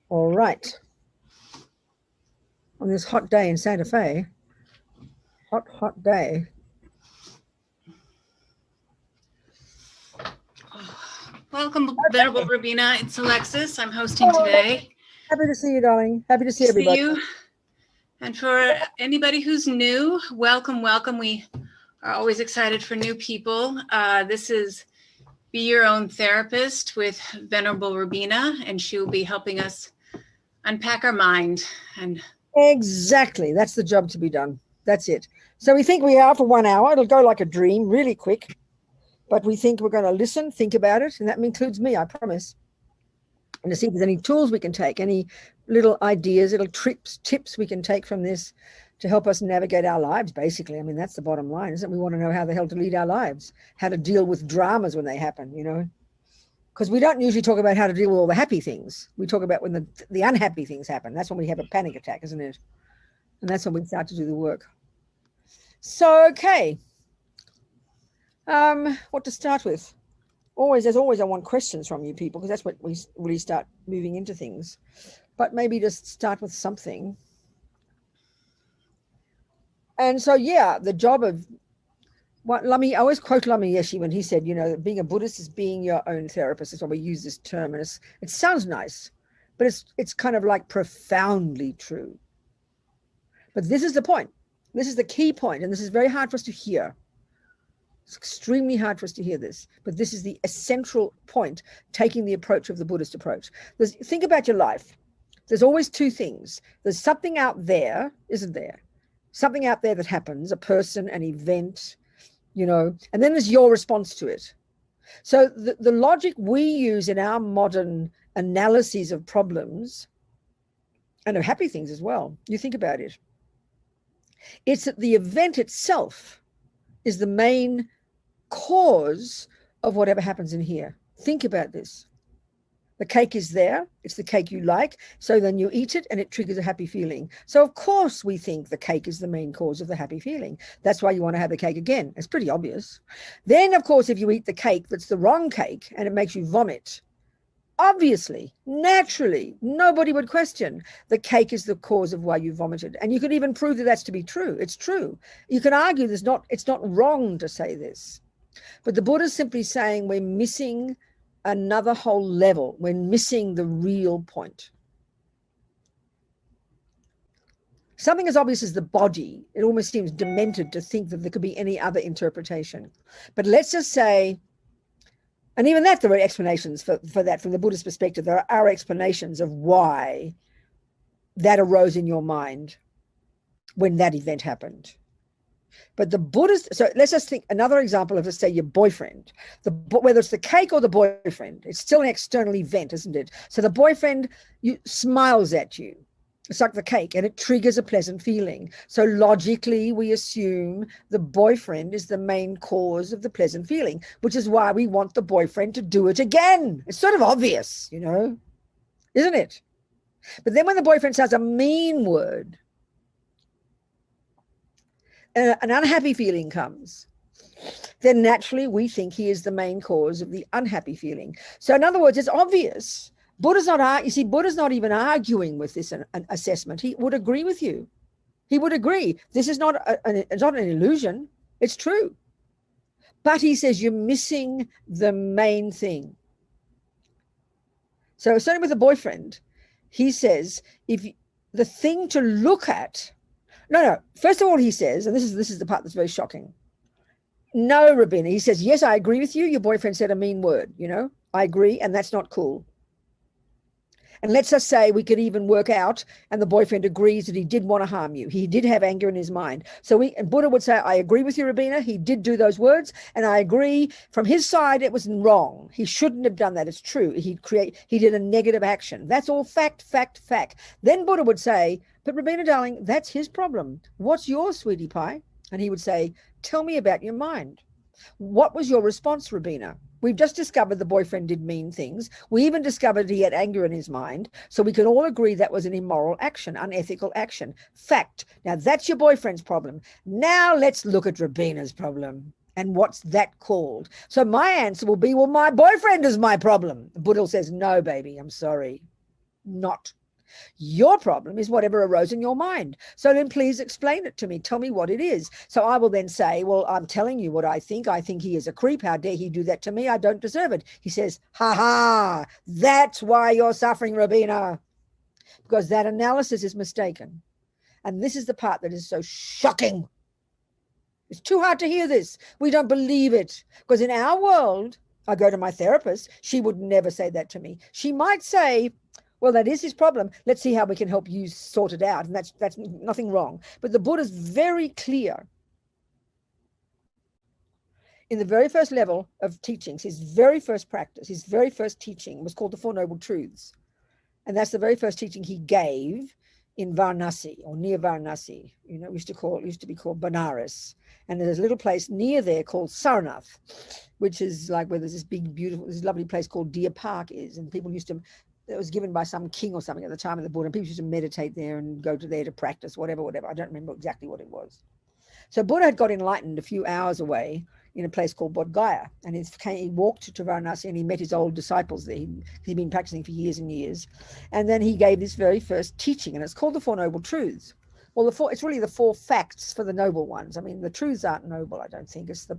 All right. On this hot day in Santa Fe, hot day. Welcome, Venerable Robina. It's Alexis. I'm hosting Oh, today. happy to see you, darling. Happy to see everybody. You. And for anybody who's new, welcome, welcome. We are always excited for new people. This is Be Your Own Therapist with Venerable Robina, and she will be helping us unpack our mind. And exactly, that's the job to be done. That's it. So we think we are for 1 hour. It'll go like a dream, really quick. But we think we're going to listen, think about it, and that includes me, I promise. And to see if there's any tools we can take, any little ideas, little tips we can take from this to help us navigate our lives, basically. I mean, that's the bottom line, isn't it? We want to know how the hell to lead our lives, how to deal with dramas when they happen, you know? Because we don't usually talk about how to deal with all the happy things. We talk about when the unhappy things happen. That's when we have a panic attack, isn't it? And that's when we start to do the work. So, okay. What to start with? As always, I want questions from you people, because that's when we really start moving into things. But maybe just start with something. And so, yeah, the job of what I always quote Lama Yeshe when he said, you know, being a Buddhist is being your own therapist. That's why we use this term. And it sounds nice, but it's kind of like profoundly true. But this is the point. This is the key point, and this is very hard for us to hear. It's extremely hard for us to hear this, but this is the essential point, taking the approach of the Buddhist approach. Think about your life. There's always two things. There's something out there, isn't there? Something out there that happens, a person, an event, you know, and then there's your response to it. So the logic we use in our modern analyses of problems, and of happy things as well, you think about it, it's that the event itself is the main cause of whatever happens in here. Think about this. The cake is there. It's the cake you like. So then you eat it and it triggers a happy feeling. So of course we think the cake is the main cause of the happy feeling. That's why you want to have the cake again. It's pretty obvious. Then of course, if you eat the cake that's the wrong cake and it makes you vomit, obviously, naturally, nobody would question the cake is the cause of why you vomited. And you could even prove that that's to be true. It's true. You can argue it's not wrong to say this. But the Buddha is simply saying we're missing another whole level. We're missing the real point. Something as obvious as the body, it almost seems demented to think that there could be any other interpretation. But let's just say, and even that, there are explanations for that from the Buddhist perspective. There are explanations of why that arose in your mind when that event happened. But the Buddhist, so let's just think another example of, let's say, your boyfriend, whether it's the cake or the boyfriend, it's still an external event, isn't it? So the boyfriend smiles at you. It's like the cake, and it triggers a pleasant feeling. So logically, we assume the boyfriend is the main cause of the pleasant feeling, which is why we want the boyfriend to do it again. It's sort of obvious, you know, isn't it? But then when the boyfriend says a mean word, an unhappy feeling comes, then naturally we think he is the main cause of the unhappy feeling. So in other words, it's obvious. Buddha's not even arguing with this an assessment. He would agree with you. He would agree. This is it's not an illusion. It's true. But he says you're missing the main thing. So certainly with a boyfriend, he says the thing to look at. No. First of all, he says, and this is the part that's very shocking. No, Robina, he says, yes, I agree with you. Your boyfriend said a mean word, you know, I agree, and that's not cool. And let's just say we could even work out, and the boyfriend agrees that he did want to harm you. He did have anger in his mind. So and Buddha would say, I agree with you, Robina. He did do those words, and I agree from his side it was wrong. He shouldn't have done that. It's true. He did a negative action. That's all fact. Then Buddha would say, but Robina, darling, that's his problem. What's yours, sweetie pie? And he would say, tell me about your mind. What was your response, Robina? We've just discovered the boyfriend did mean things. We even discovered he had anger in his mind. So we can all agree that was an immoral action, unethical action. Fact. Now that's your boyfriend's problem. Now let's look at Robina's problem. And what's that called? So my answer will be, well, my boyfriend is my problem. The Buddha says, no, baby, I'm sorry. not. Your problem is whatever arose in your mind. So then please explain it to me. Tell me what it is. So I will then say, well, I'm telling you what I think. I think he is a creep. How dare he do that to me? I don't deserve it. He says, ha ha, that's why you're suffering, Robina. Because that analysis is mistaken. And this is the part that is so shocking. It's too hard to hear this. We don't believe it. Because in our world, I go to my therapist. She would never say that to me. She might say, well, that is his problem. Let's see how we can help you sort it out. And that's nothing wrong. But the Buddha's very clear. In the very first level of teachings, his very first practice, his very first teaching was called the Four Noble Truths. And that's the very first teaching he gave in Varanasi, or near Varanasi. You know, it used to be called Benares. And there's a little place near there called Sarnath, which is like where there's this big, beautiful, this lovely place called Deer Park is. And people used to, it was given by some king or something at the time of the Buddha. And people used to meditate there and go to there to practice, whatever. I don't remember exactly what it was. So Buddha had got enlightened a few hours away in a place called Bodh Gaya. And he walked to Varanasi and he met his old disciples there. He'd been practicing for years and years. And then he gave this very first teaching, and it's called the Four Noble Truths. Well, it's really the four facts for the noble ones. I mean, the truths aren't noble, I don't think. It's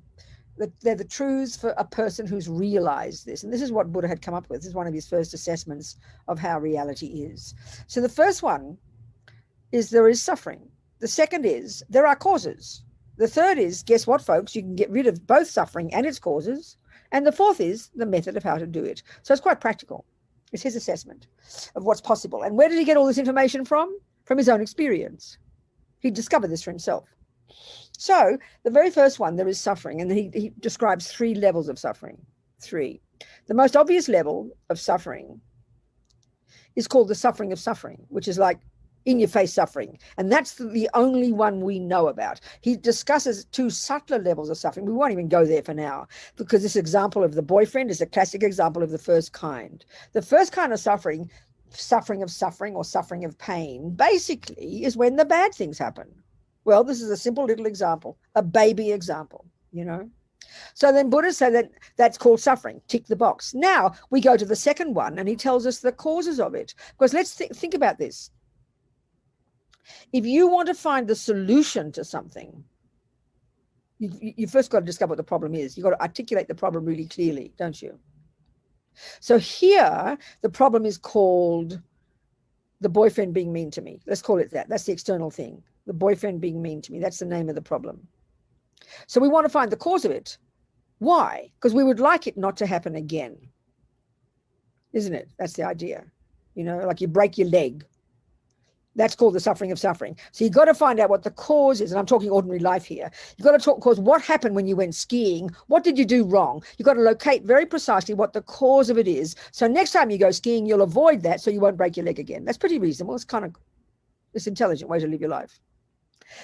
they're the truths for a person who's realized this. And this is what Buddha had come up with. This is one of his first assessments of how reality is. So the first one is there is suffering. The second is there are causes. The third is, guess what, folks? You can get rid of both suffering and its causes. And the fourth is the method of how to do it. So it's quite practical. It's his assessment of what's possible. And where did he get all this information from? From his own experience. He discovered this for himself. So the very first one, there is suffering. And he describes 3 levels of suffering. 3. The most obvious level of suffering is called the suffering of suffering, which is like in-your-face suffering. And that's the only one we know about. He discusses 2 subtler levels of suffering. We won't even go there for now, because this example of the boyfriend is a classic example of the first kind. The first kind of suffering of suffering or suffering of pain, basically is when the bad things happen. Well, this is a simple little example, a baby example, you know. So then Buddha said that that's called suffering. Tick the box. Now we go to the second one, and he tells us the causes of it. Because let's think about this. If you want to find the solution to something, you first got to discover what the problem is. You've got to articulate the problem really clearly, don't you? So here, the problem is called the boyfriend being mean to me. Let's call it that. That's the external thing. The boyfriend being mean to me. That's the name of the problem. So we want to find the cause of it. Why? Because we would like it not to happen again. Isn't it? That's the idea. You know, like you break your leg. That's called the suffering of suffering. So you've got to find out what the cause is. And I'm talking ordinary life here. You've got to talk cause. What happened when you went skiing? What did you do wrong? You've got to locate very precisely what the cause of it is. So next time you go skiing, you'll avoid that so you won't break your leg again. That's pretty reasonable. It's kind of this intelligent way to live your life.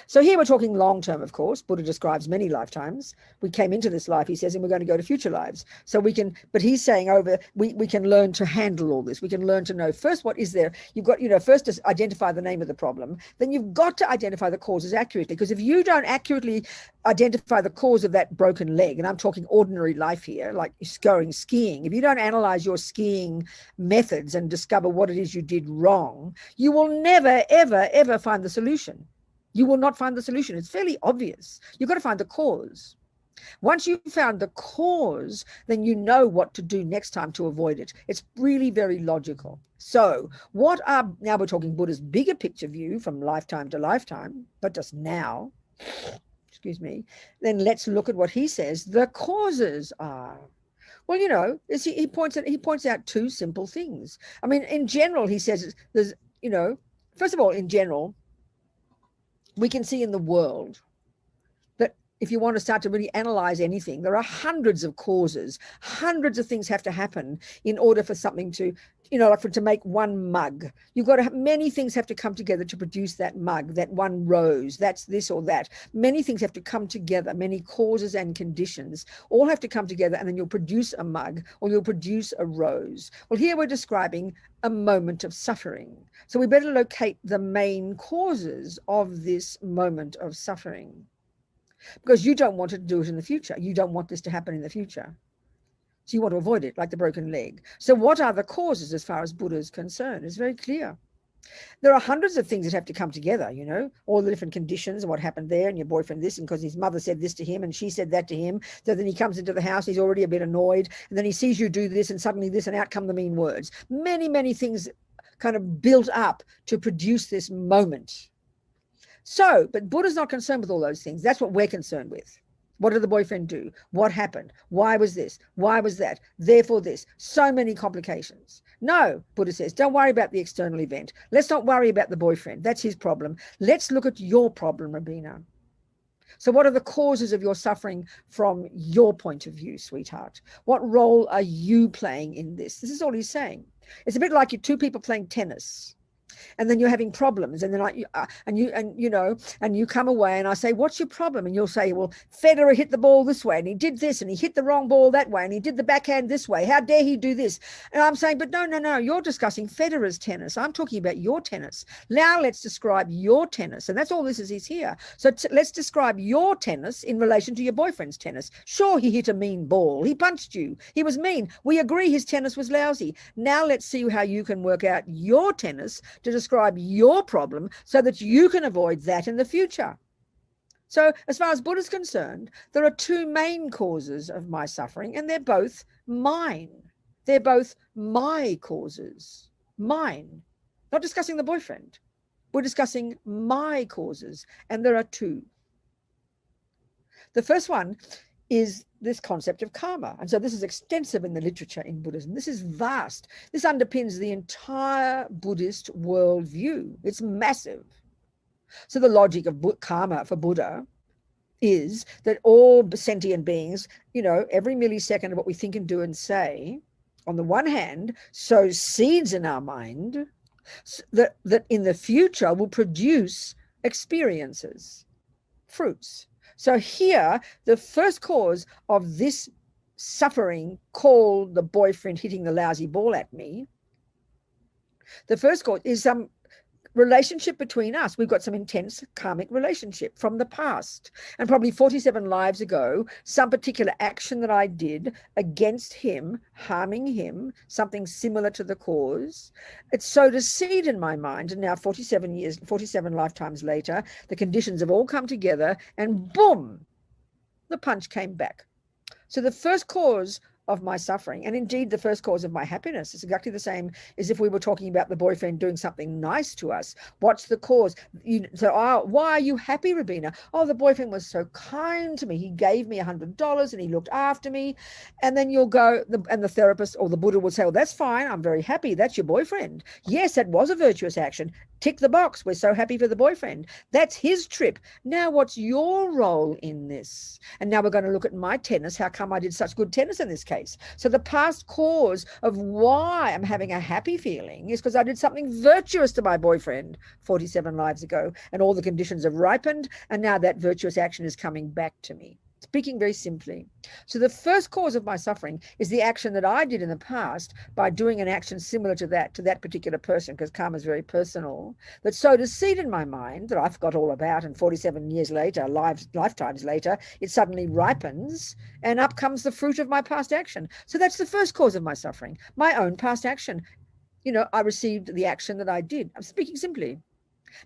So here we're talking long-term, of course. Buddha describes many lifetimes. We came into this life, he says, and we're going to go to future lives. So we can, but he's saying we can learn to handle all this. We can learn to know first what is there. You've got, first to identify the name of the problem. Then you've got to identify the causes accurately. Because if you don't accurately identify the cause of that broken leg, and I'm talking ordinary life here, like going skiing, if you don't analyze your skiing methods and discover what it is you did wrong, you will never, ever, ever find the solution. You will not find the solution. It's fairly obvious. You've got to find the cause. Once you've found the cause, then you know what to do next time to avoid it. It's really very logical. So now we're talking Buddha's bigger picture view from lifetime to lifetime, but just now, excuse me, then let's look at what he says the causes are. Well, he points out 2 simple things. I mean, in general, he says there's, first of all, in general, we can see in the world that if you want to start to really analyze anything, there are hundreds of causes, hundreds of things have to happen in order for something to, to make one mug. You've got to have many things have to come together to produce that mug, that one rose, that's this or that. Many things have to come together, many causes and conditions all have to come together, and then you'll produce a mug or you'll produce a rose. Well, here we're describing a moment of suffering. So we better locate the main causes of this moment of suffering, because you don't want to do it in the future. You don't want this to happen in the future. So you want to avoid it, like the broken leg. So what are the causes as far as Buddha is concerned? It's very clear. There are hundreds of things that have to come together, you know, all the different conditions and what happened there, and your boyfriend this, and because his mother said this to him and she said that to him. So then he comes into the house, he's already a bit annoyed, and then he sees you do this, and suddenly this, and out come the mean words. Many, many things kind of built up to produce this moment. So, but Buddha's not concerned with all those things. That's what we're concerned with. What did the boyfriend do? What happened? Why was this? Why was that? Therefore this. So many complications. No, Buddha says, don't worry about the external event. Let's not worry about the boyfriend. That's his problem. Let's look at your problem, Robina. So what are the causes of your suffering from your point of view, sweetheart? What role are you playing in this? This is all he's saying. It's a bit like you two people playing tennis. And then you're having problems, and then you come away, and I say, what's your problem? And you'll say, well, Federer hit the ball this way, and he did this, and he hit the wrong ball that way, and he did the backhand this way. How dare he do this? And I'm saying, but no, you're discussing Federer's tennis. I'm talking about your tennis. Now let's describe your tennis, and that's all this is here. So let's describe your tennis in relation to your boyfriend's tennis. Sure, he hit a mean ball. He punched you. He was mean. We agree his tennis was lousy. Now let's see how you can work out your tennis to describe your problem so that you can avoid that in the future. So as far as Buddha's concerned, there are two main causes of my suffering, and they're both mine. They're both my causes, mine. Not discussing the boyfriend. We're discussing my causes, and there are two. The first one is this concept of karma. And so this is extensive in the literature in Buddhism. This is vast. This underpins the entire Buddhist worldview. It's massive. So the logic of karma for Buddha is that all sentient beings, you know, every millisecond of what we think and do and say, on the one hand, sows seeds in our mind that in the future will produce experiences, fruits. So here, the first cause of this suffering, called the boyfriend hitting the lousy ball at me, the first cause is some relationship between us. We've got some intense karmic relationship from the past. And probably 47 lives ago, some particular action that I did against him, harming him, something similar to the cause, it sowed a seed in my mind. And now 47 lifetimes later, the conditions have all come together, and boom, the punch came back. So the first cause of my suffering, and indeed the first cause of my happiness, is exactly the same as if we were talking about the boyfriend doing something nice to us. What's the cause? Why are you happy, Robina? Oh, the boyfriend was so kind to me. He gave me $100 and he looked after me. And then you'll go, and the therapist or the Buddha will say, well, that's fine. I'm very happy. That's your boyfriend. Yes, that was a virtuous action. Tick the box. We're so happy for the boyfriend. That's his trip. Now, what's your role in this? And now we're going to look at my tennis. How come I did such good tennis in this case? So the past cause of why I'm having a happy feeling is because I did something virtuous to my boyfriend 47 lives ago, and all the conditions have ripened, and now that virtuous action is coming back to me. Speaking very simply. So the first cause of my suffering is the action that I did in the past by doing an action similar to that particular person, because karma is very personal, that sowed a seed in my mind that I forgot all about, and 47 years later, lifetimes later, it suddenly ripens, and up comes the fruit of my past action. So that's the first cause of my suffering, my own past action. You know, I received the action that I did. I'm speaking simply.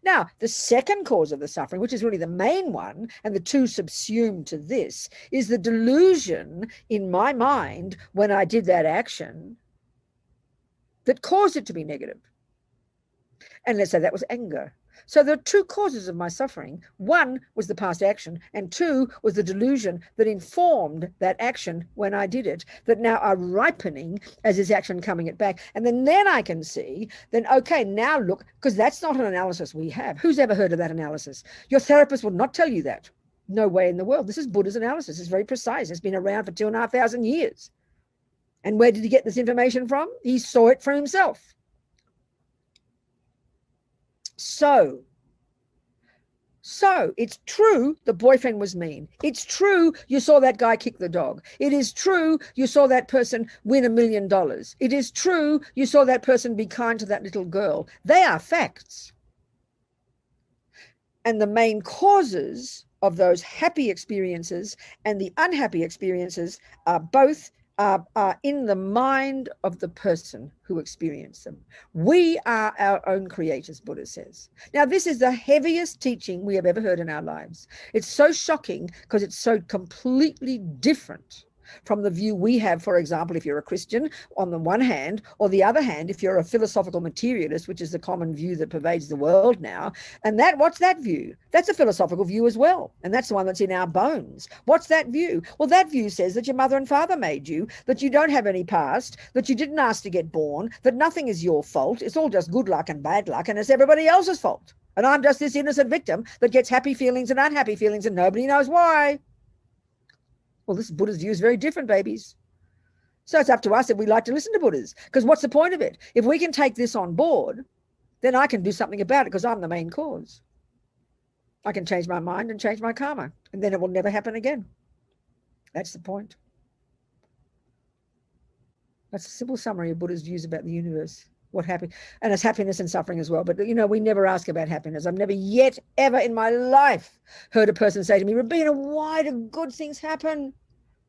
Now, the second cause of the suffering, which is really the main one, and the two subsumed to this, is the delusion in my mind when I did that action that caused it to be negative. And let's say that was anger. So there are two causes of my suffering. One was the past action, and two was the delusion that informed that action when I did it, that now are ripening as this action coming it back. And then I can see, then, okay, now look, because that's not an analysis we have. Who's ever heard of that analysis? Your therapist will not tell you that. No way in the world. This is Buddha's analysis. It's very precise. It's been around for 2,500 years. And where did he get this information from? He saw it for himself. So it's true the boyfriend was mean. It's true you saw that guy kick the dog. It is true you saw that person win $1 million. It is true you saw that person be kind to that little girl. They are facts. And the main causes of those happy experiences and the unhappy experiences are both are in the mind of the person who experienced them. We are our own creators, Buddha says. Now, this is the heaviest teaching we have ever heard in our lives. It's so shocking because it's so completely different from the view we have, for example, if you're a Christian on the one hand, or the other hand, if you're a philosophical materialist, which is the common view that pervades the world now. And what's that view? That's a philosophical view as well. And that's the one that's in our bones. What's that view? Well, that view says that your mother and father made you, that you don't have any past, that you didn't ask to get born, that nothing is your fault. It's all just good luck and bad luck, and it's everybody else's fault. And I'm just this innocent victim that gets happy feelings and unhappy feelings, and nobody knows why. Well, this Buddha's view is very different, babies. So it's up to us if we like to listen to Buddhas. Because what's the point of it? If we can take this on board, then I can do something about it because I'm the main cause. I can change my mind and change my karma, and then it will never happen again. That's the point. That's a simple summary of Buddha's views about the universe. What happens, and it's happiness and suffering as well. But, you know, we never ask about happiness. I've never yet, ever in my life heard a person say to me, Robina, why do good things happen?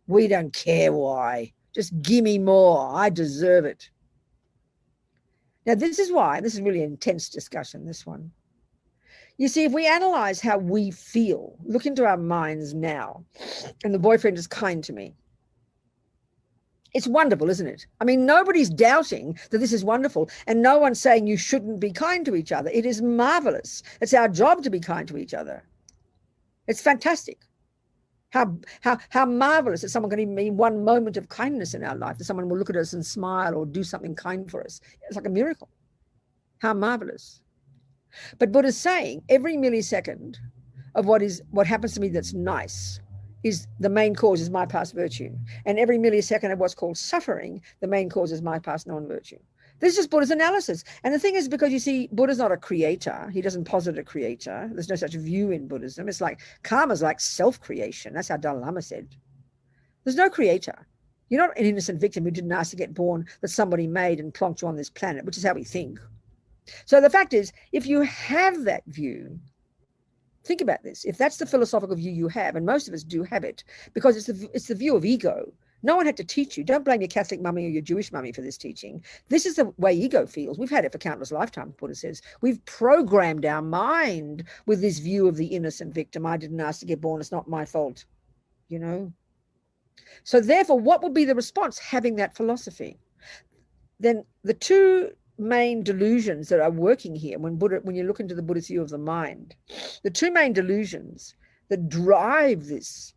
We don't care why. Just give me more. I deserve it. Now, this is why, this is really an intense discussion, this one. You see, if we analyze how we feel, look into our minds now, and the boyfriend is kind to me, it's wonderful, isn't it? I mean, nobody's doubting that this is wonderful, and no one's saying you shouldn't be kind to each other. It is marvelous. It's our job to be kind to each other. It's fantastic. How marvelous that someone can even mean one moment of kindness in our life, that someone will look at us and smile or do something kind for us. It's like a miracle. How marvelous. But Buddha's saying every millisecond of what happens to me that's nice is the main cause is my past virtue. And every millisecond of what's called suffering, the main cause is my past non-virtue. This is Buddha's analysis. And the thing is, because you see, Buddha's not a creator. He doesn't posit a creator. There's no such view in Buddhism. It's like karma's like self-creation. That's how Dalai Lama said. There's no creator. You're not an innocent victim who didn't ask to get born, that somebody made and plonked you on this planet, which is how we think. So the fact is, if you have that view, think about this. If that's the philosophical view you have, and most of us do have it, because it's the view of ego. No one had to teach you. Don't blame your Catholic mummy or your Jewish mummy for this teaching. This is the way ego feels. We've had it for countless lifetimes, Buddha says. We've programmed our mind with this view of the innocent victim. I didn't ask to get born. It's not my fault, you know. So therefore, what would be the response having that philosophy? Then the two main delusions that are working here when you look into the Buddhist view of the mind, the two main delusions that drive this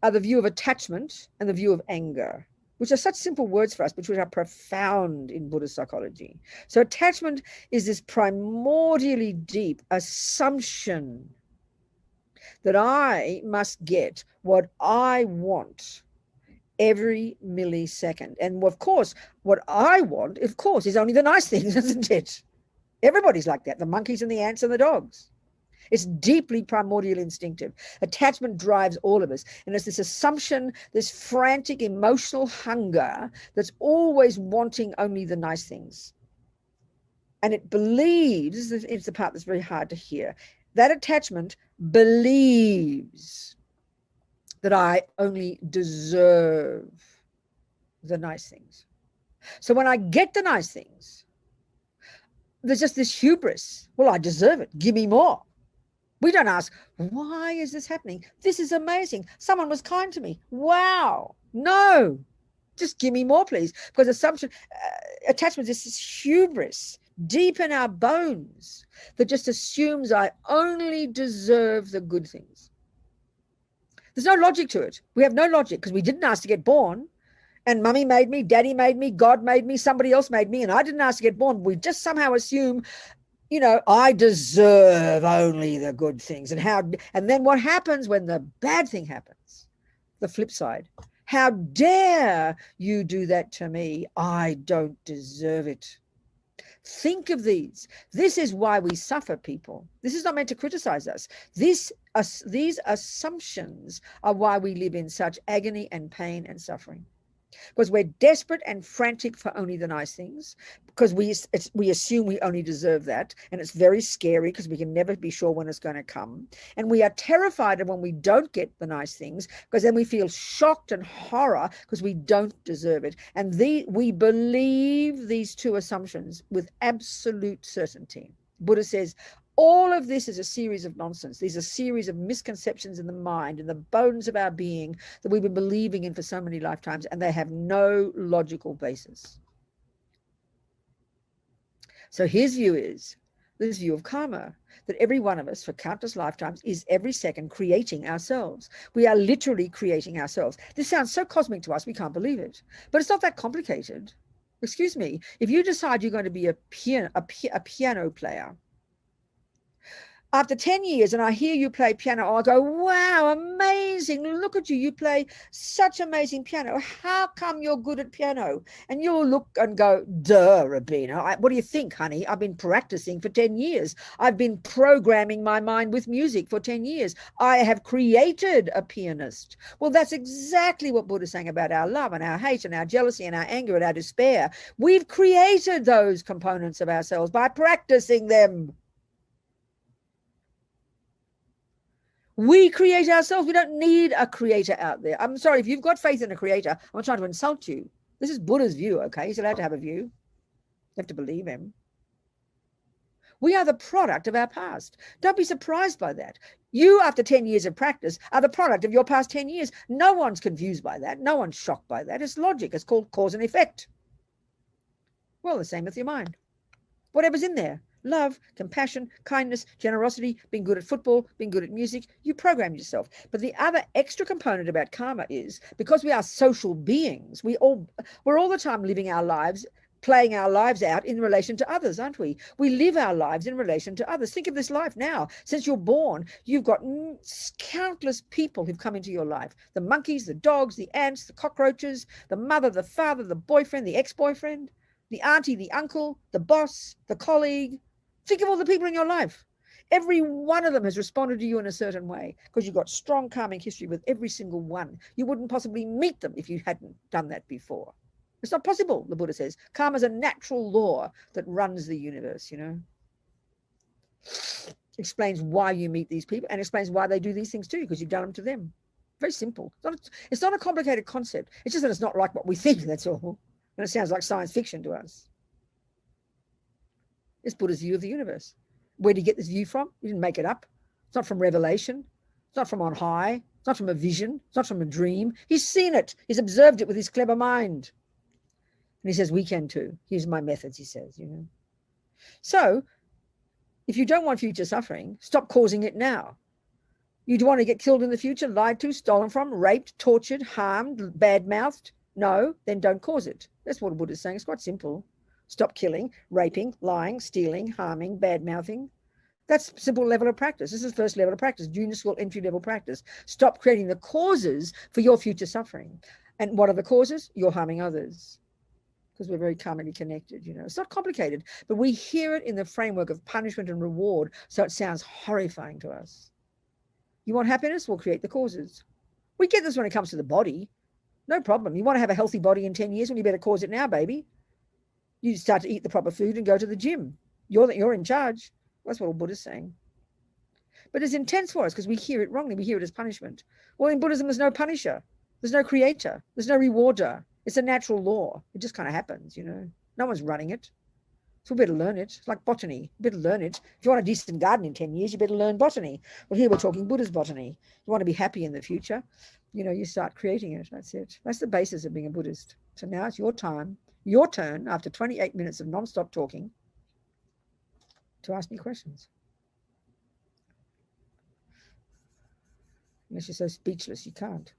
are the view of attachment and the view of anger, which are such simple words for us, but which are profound in Buddhist psychology. So attachment is this primordially deep assumption that I must get what I want every millisecond. And of course, what I want, of course, is only the nice things, isn't it? Everybody's like that, the monkeys and the ants and the dogs. It's deeply primordial instinctive. Attachment drives all of us. And it's this assumption, this frantic emotional hunger that's always wanting only the nice things. And it believes, it's the part that's very hard to hear, that attachment believes that I only deserve the nice things. So when I get the nice things, there's just this hubris. Well, I deserve it. Give me more. We don't ask, why is this happening? This is amazing. Someone was kind to me. Wow. No, just give me more, please. Because attachment is this hubris deep in our bones that just assumes I only deserve the good things. There's no logic to it. We have no logic because we didn't ask to get born. And mummy made me, daddy made me, God made me, somebody else made me, and I didn't ask to get born. We just somehow assume, you know, I deserve only the good things. And then what happens when the bad thing happens? The flip side. How dare you do that to me? I don't deserve it. Think of these. This is why we suffer, people. This is not meant to criticize us. These assumptions are why we live in such agony and pain and suffering. because we're desperate and frantic for only the nice things, because we assume we only deserve that, and it's very scary because we can never be sure when it's going to come. And we are terrified of when we don't get the nice things, because then we feel shocked and horror because we don't deserve it. And we believe these two assumptions with absolute certainty. Buddha says all of this is a series of nonsense. These are a series of misconceptions in the mind, in the bones of our being, that we've been believing in for so many lifetimes, and they have no logical basis. So his view is this view of karma, that every one of us for countless lifetimes is every second creating ourselves. We are literally creating ourselves. This sounds so cosmic to us, we can't believe it. But it's not that complicated. Excuse me, if you decide you're going to be a piano player, after 10 years and I hear you play piano, I'll go, wow, amazing. Look at you. You play such amazing piano. How come you're good at piano? And you'll look and go, duh, Robina. What do you think, honey? I've been practicing for 10 years. I've been programming my mind with music for 10 years. I have created a pianist. Well, that's exactly what Buddha's saying about our love and our hate and our jealousy and our anger and our despair. We've created those components of ourselves by practicing them. We create ourselves. We don't need a creator out there. I'm sorry, if you've got faith in a creator, I'm not trying to insult you. This is Buddha's view, okay? He's allowed to have a view. You have to believe him. We are the product of our past. Don't be surprised by that. You, after 10 years of practice, are the product of your past 10 years. No one's confused by that. No one's shocked by that. It's logic. It's called cause and effect. Well, the same with your mind. Whatever's in there. Love, compassion, kindness, generosity, being good at football, being good at music, you program yourself. But the other extra component about karma is, because we are social beings, we're all the time living our lives, playing our lives out in relation to others, aren't we? We live our lives in relation to others. Think of this life now. Since you're born, you've got countless people who've come into your life. The monkeys, the dogs, the ants, the cockroaches, the mother, the father, the boyfriend, the ex-boyfriend, the auntie, the uncle, the boss, the colleague. Think of all the people in your life. Every one of them has responded to you in a certain way, because you've got strong karmic history with every single one. You wouldn't possibly meet them if you hadn't done that before. It's not possible, the Buddha says. Karma is a natural law that runs the universe, you know. Explains why you meet these people and explains why they do these things too, because you've done them to them. Very simple. It's not a complicated concept. It's just that it's not like what we think, that's all. And it sounds like science fiction to us. It's Buddha's view of the universe. Where did he get this view from? He didn't make it up. It's not from revelation. It's not from on high. It's not from a vision. It's not from a dream. He's seen it. He's observed it with his clever mind. And he says, we can too. Here's my methods, he says, you know. So if you don't want future suffering, stop causing it now. You don't want to get killed in the future, lied to, stolen from, raped, tortured, harmed, bad-mouthed? No, then don't cause it. That's what Buddha is saying. It's quite simple. Stop killing, raping, lying, stealing, harming, bad-mouthing. That's simple level of practice. This is first level of practice, junior school entry level practice. Stop creating the causes for your future suffering. And what are the causes? You're harming others. Because we're very karmically connected, you know. It's not complicated, but we hear it in the framework of punishment and reward, so it sounds horrifying to us. You want happiness? We'll create the causes. We get this when it comes to the body. No problem. You want to have a healthy body in 10 years? Well, you better cause it now, baby. You start to eat the proper food and go to the gym. You're in charge. That's what all Buddha's saying. But it's intense for us because we hear it wrongly. We hear it as punishment. Well, in Buddhism, there's no punisher. There's no creator. There's no rewarder. It's a natural law. It just kind of happens, you know. No one's running it. So we better learn it. It's like botany. You better learn it. If you want a decent garden in 10 years, you better learn botany. Well, here we're talking Buddha's botany. You want to be happy in the future, you know, you start creating it. That's it. That's the basis of being a Buddhist. So now it's your time. Your turn, after 28 minutes of non-stop talking, to ask me questions. Unless you're so speechless, you can't.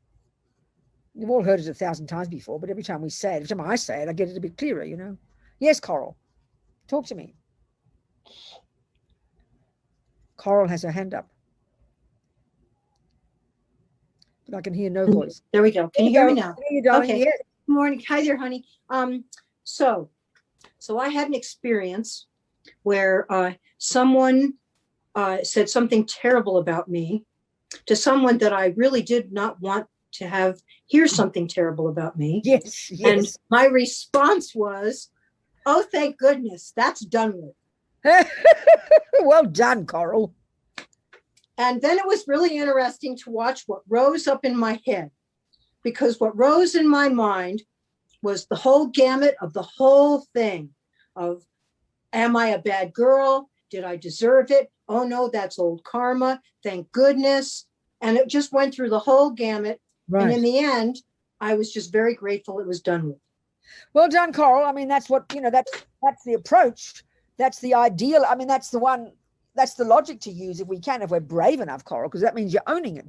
You've all heard it 1,000 times before, but every time we say it, every time I say it, I get it a bit clearer, you know. Yes, Coral, talk to me. Coral has her hand up. But I can hear no voice. There we go. Can you hear me now? You, darling. Okay. Yes. Good morning. Hi there, honey. So I had an experience where someone said something terrible about me to someone that I really did not want to hear something terrible about me. Yes, And yes. my response was, oh, thank goodness, that's done with. Well done, Coral. And then it was really interesting to watch what rose up in my head, because what rose in my mind was the whole gamut of the whole thing of, am I a bad girl? Did I deserve it? Oh no, that's old karma. Thank goodness. And it just went through the whole gamut. Right. And in the end, I was just very grateful it was done with. Well done, Coral. I mean, that's what, that's the approach. That's the ideal. I mean, that's the one, that's the logic to use if we can, if we're brave enough, Coral, because that means you're owning it.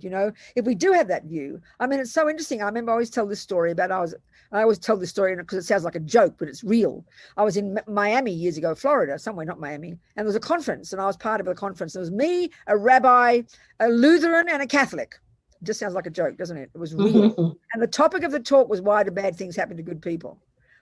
If we do have that view. I mean, it's so interesting. I remember I always tell this story about, I always tell this story because it sounds like a joke, but it's real. I was in Miami years ago, Florida, somewhere, not Miami. And there was a conference and I was part of a conference. There was me, a rabbi, a Lutheran, and a Catholic. It just sounds like a joke, doesn't it? It was real. And the topic of the talk was, why do bad things happen to good people?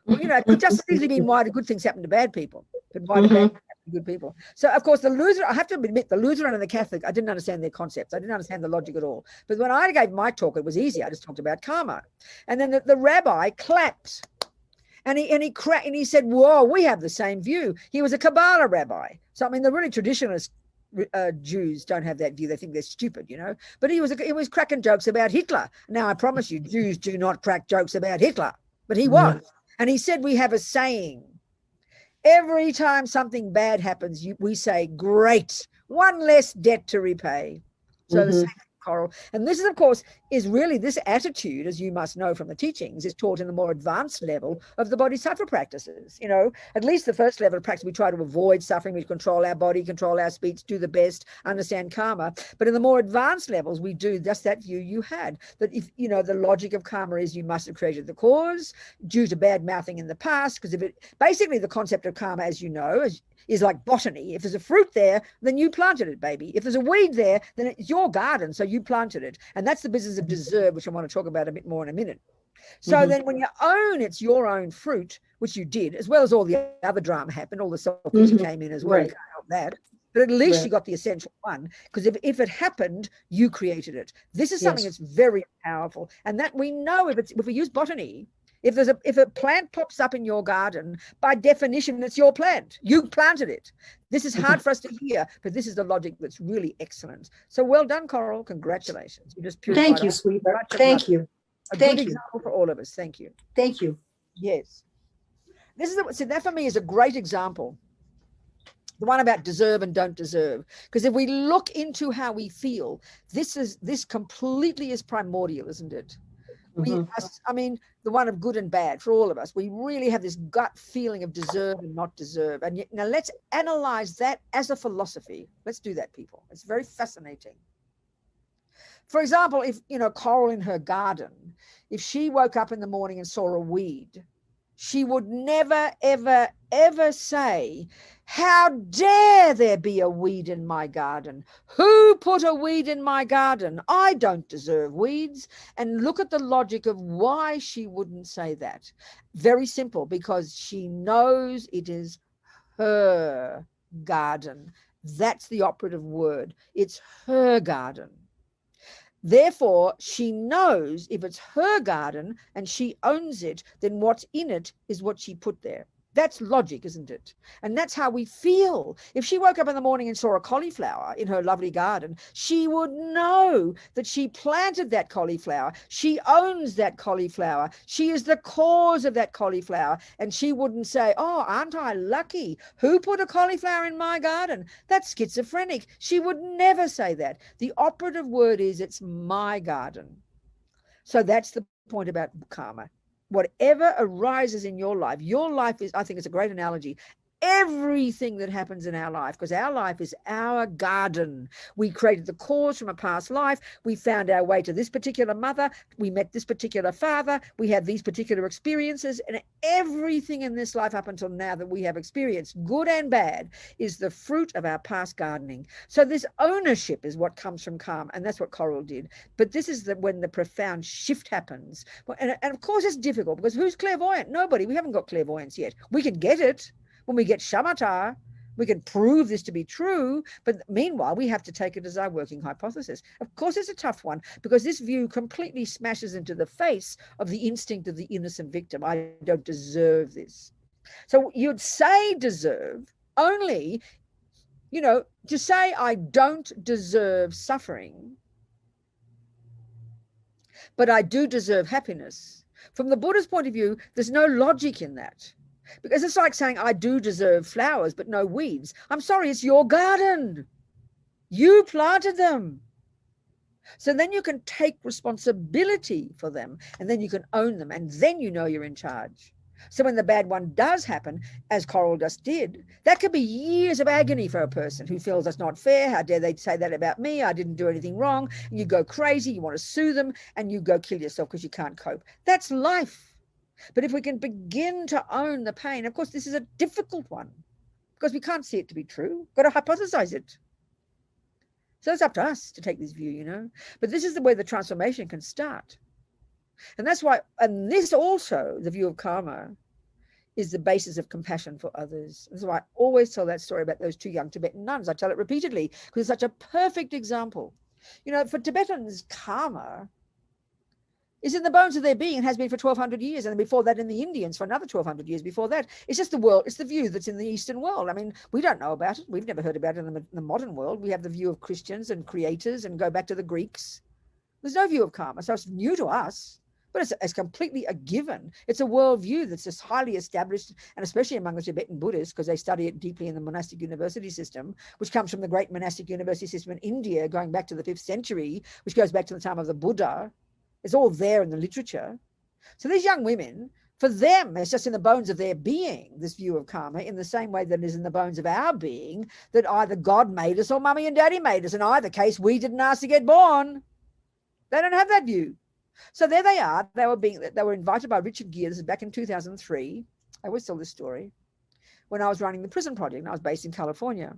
Well, it could just easily mean, why do good things happen to bad people? But why do bad things happen to good people? So, of course, the Lutheran, I have to admit, the Lutheran and the Catholic, I didn't understand their concepts. I didn't understand the logic at all. But when I gave my talk, it was easy. I just talked about karma. And then the rabbi clapped. And he said, whoa, we have the same view. He was a Kabbalah rabbi. So, I mean, the really traditionalist Jews don't have that view. They think they're stupid, But he was cracking jokes about Hitler. Now, I promise you, Jews do not crack jokes about Hitler. But he was. And he said, we have a saying. Every time something bad happens, we say, great, one less debt to repay. So the same, Coral. And this is, of course, is really this attitude, as you must know from the teachings, is taught in the more advanced level of the bodhisattva practices. At least the first level of practice, we try to avoid suffering, we control our body, control our speech, do the best, understand karma. But in the more advanced levels, we do just that view you had, that if, the logic of karma is you must have created the cause due to bad mouthing in the past, because basically the concept of karma, as you know, is like botany. If there's a fruit there, then you planted it, baby. If there's a weed there, then it's your garden, so you planted it. And that's the business of deserve, which I want to talk about a bit more in a minute. So then when you own it's your own fruit, which you did, as well as all the other drama happened, all the self-pity came in as well. You can't help that. But at least you got the essential one, because if it happened, you created it. This is something that's very powerful. And that we know if we use botany, if a plant pops up in your garden, by definition, it's your plant. You planted it. This is hard for us to hear, but this is the logic that's really excellent. So well done, Coral. Congratulations. You just purified. Thank you, sweetheart. Thank you. A good example for all of us. Thank you. Thank you. Yes. So that for me is a great example. The one about deserve and don't deserve. Because if we look into how we feel, this completely is primordial, isn't it? I mean, the one of good and bad for all of us. We really have this gut feeling of deserve and not deserve. And now let's analyze that as a philosophy. Let's do that, people. It's very fascinating. For example, if, Coral in her garden, if she woke up in the morning and saw a weed, she would never, ever, ever say, how dare there be a weed in my garden? Who put a weed in my garden? I don't deserve weeds. And look at the logic of why she wouldn't say that. Very simple, because she knows it is her garden. That's the operative word. It's her garden. Therefore, she knows if it's her garden and she owns it, then what's in it is what she put there. That's logic, isn't it? And that's how we feel. If she woke up in the morning and saw a cauliflower in her lovely garden, she would know that she planted that cauliflower. She owns that cauliflower. She is the cause of that cauliflower. And she wouldn't say, oh, aren't I lucky? Who put a cauliflower in my garden? That's schizophrenic. She would never say that. The operative word is, it's my garden. So that's the point about karma. Whatever arises in your life is, I think it's a great analogy. Everything that happens in our life, because our life is our garden. We created the cause from a past life. We found our way to this particular mother. We met this particular father. We have these particular experiences, and everything in this life up until now that we have experienced, good and bad, is the fruit of our past gardening. So this ownership is what comes from karma, and that's what Coral did. But this is when the profound shift happens. And of course it's difficult, because who's clairvoyant? Nobody. We haven't got clairvoyance yet. We can get it when we get shamatha, We can prove this to be true, but meanwhile, we have to take it as our working hypothesis. Of course, it's a tough one because this view completely smashes into the face of the instinct of the innocent victim. I don't deserve this. So you'd say deserve only, to say I don't deserve suffering, but I do deserve happiness. From the Buddha's point of view, there's no logic in that. Because it's like saying, I do deserve flowers, but no weeds. I'm sorry, it's your garden. You planted them. So then you can take responsibility for them, and then you can own them, and then you're in charge. So when the bad one does happen, as Coral just did, that could be years of agony for a person who feels that's not fair. How dare they say that about me? I didn't do anything wrong. And you go crazy, you want to sue them, and you go kill yourself because you can't cope. That's life. But if we can begin to own the pain, of course, this is a difficult one because we can't see it to be true. We've got to hypothesize it. So it's up to us to take this view, But this is the way the transformation can start. And that's why, and this also, the view of karma, is the basis of compassion for others. That's why I always tell that story about those 2 young Tibetan nuns. I tell it repeatedly because it's such a perfect example. For Tibetans, karma is in the bones of their being and has been for 1,200 years. And before that in the Indians for another 1,200 years before that. It's just the world. It's the view that's in the Eastern world. I mean, we don't know about it. We've never heard about it in the modern world. We have the view of Christians and creators and go back to the Greeks. There's no view of karma. So it's new to us, but it's completely a given. It's a worldview that's just highly established, and especially among the Tibetan Buddhists, because they study it deeply in the monastic university system, which comes from the great monastic university system in India, going back to the 5th century, which goes back to the time of the Buddha. It's all there in the literature. So these young women, for them, it's just in the bones of their being, this view of karma, in the same way that it is in the bones of our being, that either God made us or mummy and daddy made us. In either case, we didn't ask to get born. They don't have that view. So there they are. They were invited by Richard Gere. This is back in 2003. I always tell this story. When I was running the prison project, and I was based in California.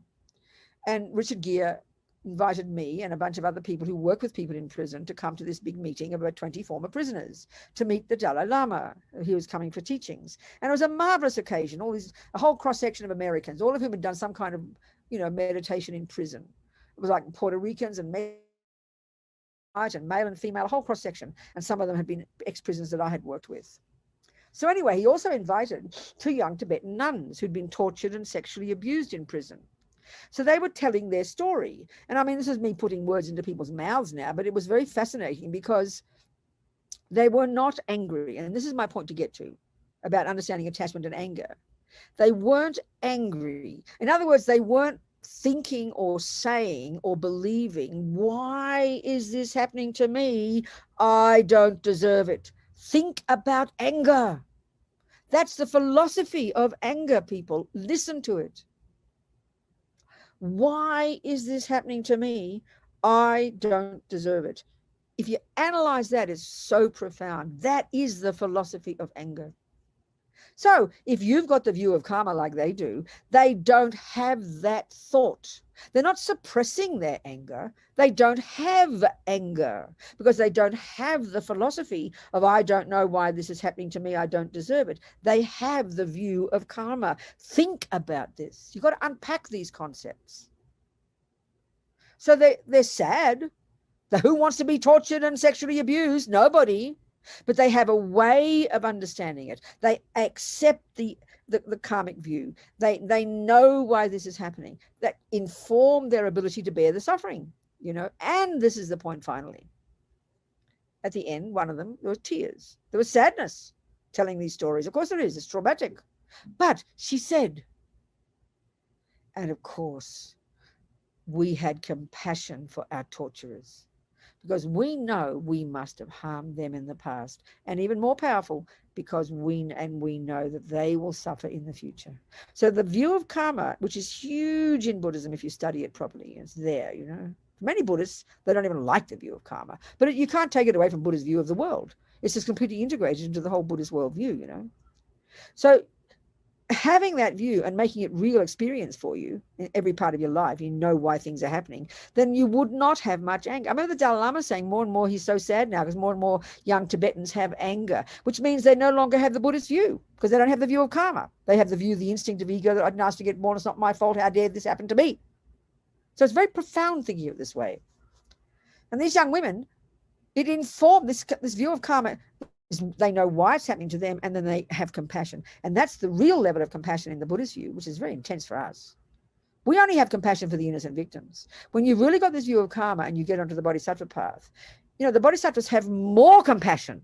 And Richard Gere invited me and a bunch of other people who work with people in prison to come to this big meeting of about 20 former prisoners to meet the Dalai Lama. He was coming for teachings. And it was a marvelous occasion. A whole cross-section of Americans, all of whom had done some kind of, meditation in prison. It was like Puerto Ricans and male and female, a whole cross-section. And some of them had been ex-prisoners that I had worked with. So anyway, he also invited 2 young Tibetan nuns who'd been tortured and sexually abused in prison. So they were telling their story. And I mean, this is me putting words into people's mouths now, but it was very fascinating because they were not angry. And this is my point to get to about understanding attachment and anger. They weren't angry. In other words, they weren't thinking or saying or believing, why is this happening to me? I don't deserve it. Think about anger. That's the philosophy of anger, people. Listen to it. Why is this happening to me? I don't deserve it. If you analyze that, it's so profound. That is the philosophy of anger. So if you've got the view of karma like they do, they don't have that thought. They're not suppressing their anger. They don't have anger because they don't have the philosophy of, I don't know why this is happening to me. I don't deserve it. They have the view of karma. Think about this. You've got to unpack these concepts. So they're sad. Who wants to be tortured and sexually abused? Nobody. But they have a way of understanding it. They accept the karmic view. They know why this is happening. That inform their ability to bear the suffering, And this is the point finally. At the end, one of them, there was tears. There was sadness telling these stories. Of course there is. It's traumatic. But she said, and of course, we had compassion for our torturers, because we know we must have harmed them in the past, and even more powerful, because we know that they will suffer in the future. So the view of karma, which is huge in Buddhism if you study it properly, it's there, For many Buddhists, they don't even like the view of karma, but you can't take it away from Buddha's view of the world. It's just completely integrated into the whole Buddhist worldview, So having that view and making it real experience for you in every part of your life, you know why things are happening, then you would not have much anger. I remember the Dalai Lama saying more and more he's so sad now because more and more young Tibetans have anger, which means they no longer have the Buddhist view because they don't have the view of karma. They have the view of the instinct of ego that I'd asked to get born, it's not my fault, how dare this happen to me. So it's very profound thinking of it this way. And these young women, it informed this view of karma. They know why it's happening to them, and then they have compassion. And that's the real level of compassion in the Buddhist view, which is very intense for us. We only have compassion for the innocent victims. When you've really got this view of karma and you get onto the bodhisattva path, you know, the bodhisattvas have more compassion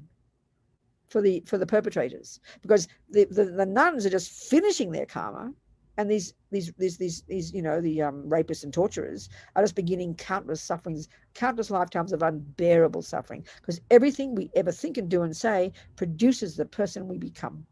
for the perpetrators, because the nuns are just finishing their karma, and these you know, the rapists and torturers are just beginning countless sufferings, countless lifetimes of unbearable suffering, because everything we ever think and do and say produces the person we become.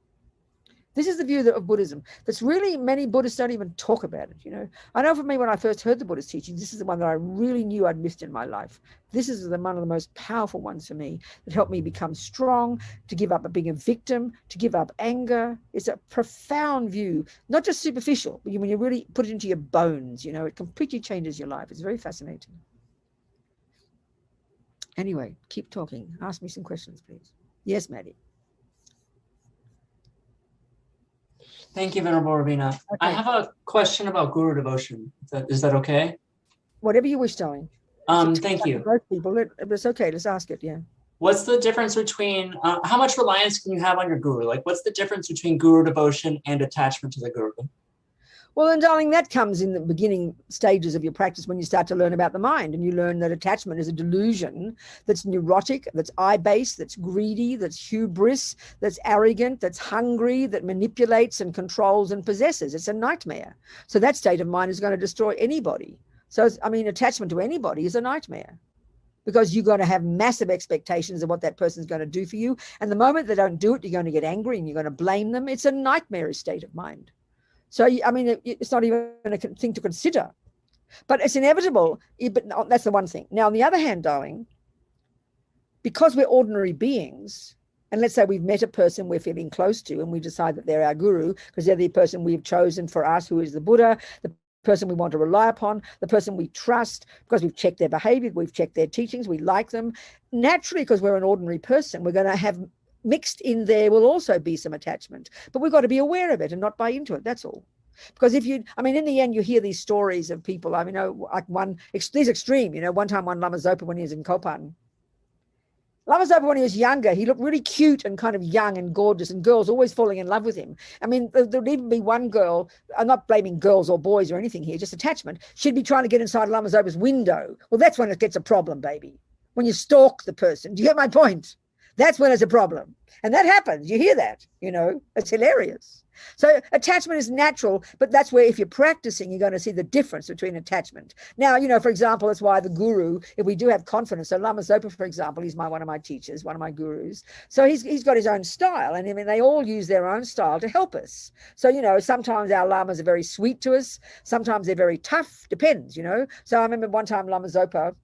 This is the view of Buddhism. That's really, many Buddhists don't even talk about it, you know. I know for me, when I first heard the Buddhist teachings, this is the one that I really knew I'd missed in my life. This is one of the most powerful ones for me that helped me become strong, to give up being a victim, to give up anger. It's a profound view, not just superficial, but when you really put it into your bones, you know, it completely changes your life. It's very fascinating. Anyway, keep talking. Ask me some questions, please. Yes, Maddie. Thank you, Venerable Robina. Okay. I have a question about guru devotion. Is that okay? Whatever you wish, darling. Thank you. Most people, it's okay. Let's ask it. Yeah. What's the difference between, how much reliance can you have on your guru? Like, what's the difference between guru devotion and attachment to the guru? Well, then, darling, that comes in the beginning stages of your practice, when you start to learn about the mind, and you learn that attachment is a delusion that's neurotic, that's eye-based, that's greedy, that's hubris, that's arrogant, that's hungry, that manipulates and controls and possesses. It's a nightmare. So that state of mind is going to destroy anybody. So, I mean, attachment to anybody is a nightmare, because you're going to have massive expectations of what that person's going to do for you. And the moment they don't do it, you're going to get angry and you're going to blame them. It's a nightmarish state of mind. So, I mean, it's not even a thing to consider, but it's inevitable. But that's the one thing. Now, on the other hand, darling, because we're ordinary beings, and let's say we've met a person we're feeling close to, and we decide that they're our guru because they're the person we've chosen for us, who is the Buddha, the person we want to rely upon, the person we trust, because we've checked their behavior, we've checked their teachings, we like them. Naturally, because we're an ordinary person, we're going to have mixed in there will also be some attachment, but we've got to be aware of it and not buy into it. That's all. Because if you, I mean, in the end, you hear these stories of people, I mean, like these extreme, you know, one time one Lama Zopa, when he was in Kopan, Lama Zopa, when he was younger, he looked really cute and kind of young and gorgeous, and girls always falling in love with him. I mean, there would even be one girl, I'm not blaming girls or boys or anything here, just attachment. She'd be trying to get inside Lama Zopa's window. Well, that's when it gets a problem, baby. When you stalk the person. Do you get my point? That's when it's a problem. And that happens. You hear that, you know, it's hilarious. So attachment is natural, but that's where, if you're practicing, you're going to see the difference between attachment. Now, you know, for example, that's why the guru, if we do have confidence, so Lama Zopa, for example, he's one of my teachers, one of my gurus. So he's got his own style, and I mean, they all use their own style to help us. So, you know, sometimes our lamas are very sweet to us. Sometimes they're very tough, depends, you know. So I remember one time Lama Zopa,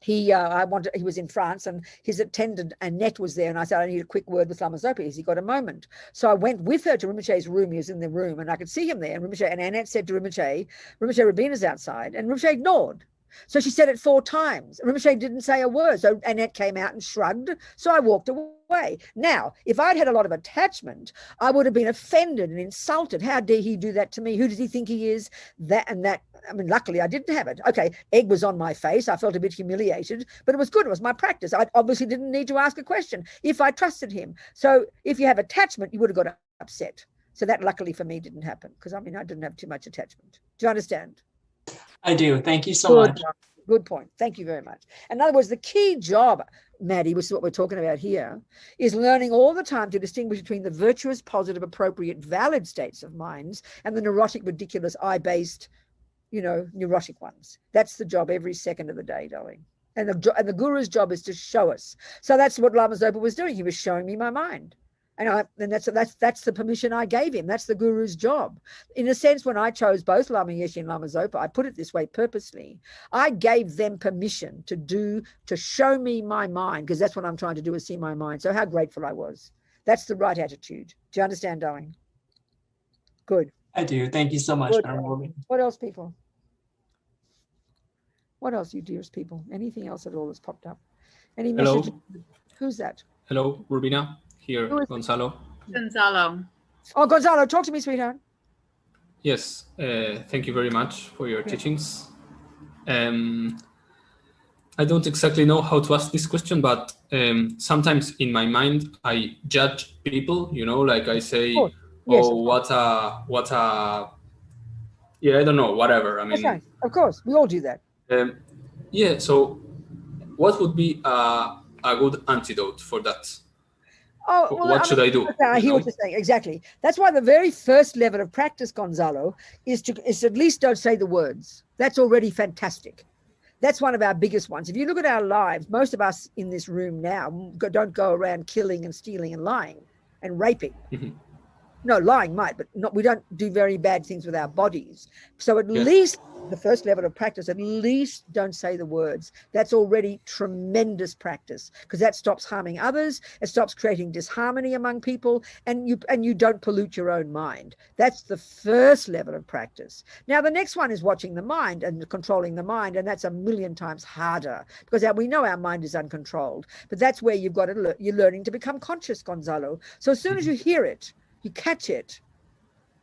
he was in France, and his attendant Annette was there, and I said, I need a quick word with Lama Zopa. Has he got a moment? So I went with her to Rinpoche's room. He was in the room, and I could see him there. And Annette said to Rinpoche, Robina's outside, and Rinpoche ignored. So she said it 4 times. Rinpoche didn't say a word. So Annette came out and shrugged. So I walked away. Now, if I'd had a lot of attachment, I would have been offended and insulted. How dare he do that to me? Who does he think he is? That and that. I mean, luckily I didn't have it. Okay, egg was on my face. I felt a bit humiliated, but it was good. It was my practice. I obviously didn't need to ask a question if I trusted him. So if you have attachment, you would have got upset. So that luckily for me didn't happen, because I mean, I didn't have too much attachment. Do you understand? I do. Thank you so much. Good point. Thank you very much. In other words, the key job, Maddie, which is what we're talking about here, is learning all the time to distinguish between the virtuous, positive, appropriate, valid states of minds and the neurotic, ridiculous, eye-based, you know, neurotic ones. That's the job every second of the day, darling. And the guru's job is to show us. So that's what Lama Zopa was doing. He was showing me my mind. And that's the permission I gave him. That's the guru's job. In a sense, when I chose both Lama Yeshe and Lama Zopa, I put it this way purposely. I gave them permission to show me my mind, because that's what I'm trying to do, is see my mind. So how grateful I was. That's the right attitude. Do you understand, darling? Good. I do. Thank you so much, Good. Venerable Robina. What else, people? What else, you dearest people? Anything else at all that's popped up? Any Hello. message? Who's that? Hello, Robina. Here, Who is it? Gonzalo. Gonzalo. Oh, Gonzalo, talk to me, sweetheart. Yes, thank you very much for your teachings. I don't exactly know how to ask this question, but sometimes in my mind I judge people. You know, like I say, course. Yes, "Oh, what a," yeah, I don't know, whatever. I That's mean, right. Of course, we all do that. yeah. So, what would be a good antidote for that? Oh, well, What should I do? I hear you what know? you're saying. Exactly. That's why the very first level of practice, Gonzalo, is at least don't say the words. That's already fantastic. That's one of our biggest ones. If you look at our lives, most of us in this room now don't go around killing and stealing and lying and raping. Mhm. No, lying might, but not. We don't do very bad things with our bodies. So at Yes. least the first level of practice, at least don't say the words. That's already tremendous practice, because that stops harming others. It stops creating disharmony among people, and you don't pollute your own mind. That's the first level of practice. Now, the next one is watching the mind and controlling the mind, and that's a million times harder, because we know our mind is uncontrolled. But that's where you've got to you're learning to become conscious, Gonzalo. So as soon as you hear it, you catch it,